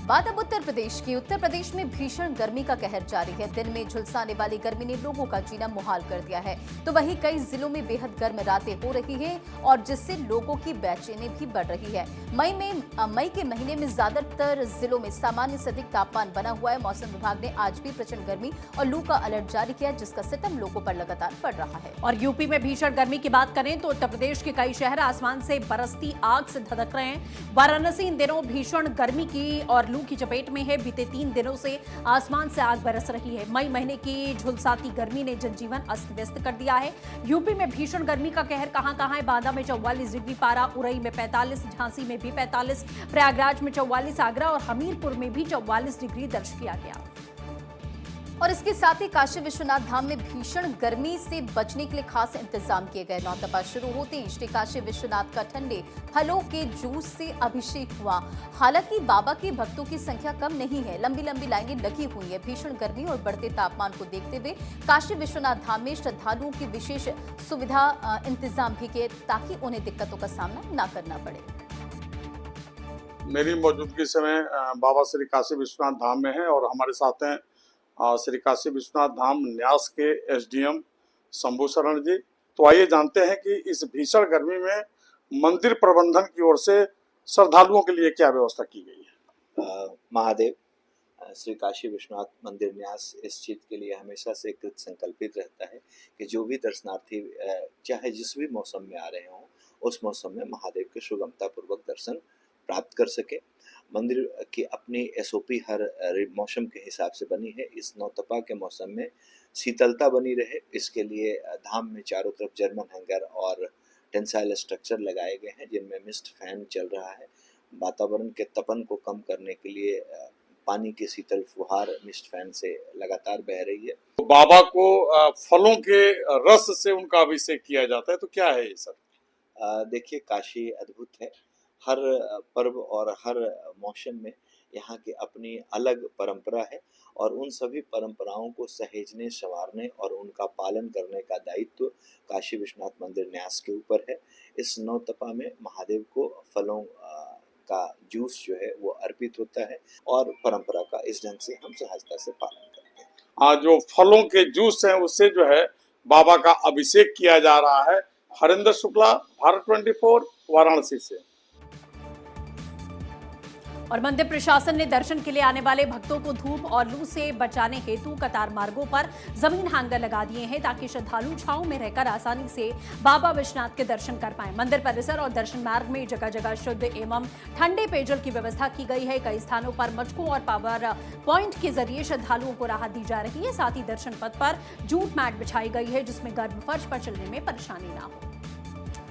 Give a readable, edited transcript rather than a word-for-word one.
बात अब उत्तर प्रदेश की। उत्तर प्रदेश में भीषण गर्मी का कहर जारी है। दिन में झुलसाने वाली गर्मी ने लोगों का जीना मुहाल कर दिया है, तो वहीं कई जिलों में बेहद गर्म रातें हो रही हैं और जिससे लोगों की बेचैनी भी बढ़ रही है। मई के महीने में ज्यादातर जिलों में सामान्य से अधिक तापमान बना हुआ है। मौसम विभाग ने आज भी प्रचंड गर्मी और लू का अलर्ट जारी किया, जिसका सितम लोगों पर लगातार पड़ रहा है। और यूपी में भीषण गर्मी की बात करें तो उत्तर प्रदेश के कई शहर आसमान से बरसती आग से धधक रहे हैं। वाराणसी इन दिनों भीषण गर्मी की और लू की चपेट में है। बीते 3 दिनों से आसमान से आग बरस रही है। मई महीने की झुलसाती गर्मी ने जनजीवन अस्त व्यस्त कर दिया है। यूपी में भीषण गर्मी का कहर कहां है। बांदा में 44 डिग्री पारा, उरई में 45, झांसी में भी 45, प्रयागराज में 44, आगरा और हमीरपुर में भी 44 डिग्री दर्ज किया गया। और इसके साथ ही काशी विश्वनाथ धाम में भीषण गर्मी से बचने के लिए खास इंतजाम किए गए। नौतपा शुरू होते ही श्री काशी विश्वनाथ का ठंडे फलों के जूस से अभिषेक हुआ। हालांकि बाबा के भक्तों की संख्या कम नहीं है, लंबी लंबी लाइनें लगी हुई है। भीषण गर्मी और बढ़ते तापमान को देखते हुए काशी विश्वनाथ धाम में श्रद्धालुओं की विशेष सुविधा इंतजाम भी किए, ताकि उन्हें दिक्कतों का सामना न करना पड़े। मेरी मौजूदगी समय बाबा श्री काशी विश्वनाथ धाम में है और हमारे साथ हैं श्री काशी विश्वनाथ धाम न्यास के एसडीएम शंभू शरण जी। तो आइए जानते हैं कि इस भीषण गर्मी में मंदिर प्रबंधन की ओर से श्रद्धालुओं के लिए क्या व्यवस्था की गई है। महादेव श्री काशी विश्वनाथ मंदिर न्यास इस चीज के लिए हमेशा से कृत संकल्पित रहता है कि जो भी दर्शनार्थी चाहे जिस भी मौसम में आ रहे हों, उस मौसम में महादेव के सुगमता पूर्वक दर्शन प्राप्त कर सके। मंदिर की अपनी एसओपी हर मौसम के हिसाब से बनी है। इस नौतपा के मौसम में शीतलता बनी रहे, इसके लिए धाम में चारों तरफ जर्मन हैंगर और टेंसाइल स्ट्रक्चर लगाए गए हैं, जिनमें मिस्ट फैन चल रहा है। वातावरण के तपन को कम करने के लिए पानी की शीतल फुहार मिस्ट फैन से लगातार बह रही है। तो बाबा को फलों के रस से उनका अभिषेक किया जाता है, तो क्या है ये सर? देखिए, काशी अद्भुत है। हर पर्व और हर मौसम में यहाँ की अपनी अलग परंपरा है और उन सभी परंपराओं को सहेजने, संवारने और उनका पालन करने का दायित्व काशी विश्वनाथ मंदिर न्यास के ऊपर है। इस नौतपा में महादेव को फलों का जूस जो है वो अर्पित होता है और परंपरा का इस ढंग से हम सहजता से पालन करते हैं। जो फलों के जूस हैं उससे जो है बाबा का अभिषेक किया जा रहा है। हरिंदर शुक्ला, भारत 24, वाराणसी से। और मंदिर प्रशासन ने दर्शन के लिए आने वाले भक्तों को धूप और लू से बचाने हेतु कतार मार्गों पर जमीन हैंगर लगा दिए हैं, ताकि श्रद्धालु छांव में रहकर आसानी से बाबा विश्वनाथ के दर्शन कर पाएं। मंदिर परिसर और दर्शन मार्ग में जगह जगह शुद्ध एवं ठंडे पेयजल की व्यवस्था की गई है। कई स्थानों पर मटकों और पावर पॉइंट के जरिए श्रद्धालुओं को राहत दी जा रही है। साथ ही दर्शन पथ पर जूट मैट बिछाई गई है, जिसमें गर्म फर्श पर चलने में परेशानी न हो।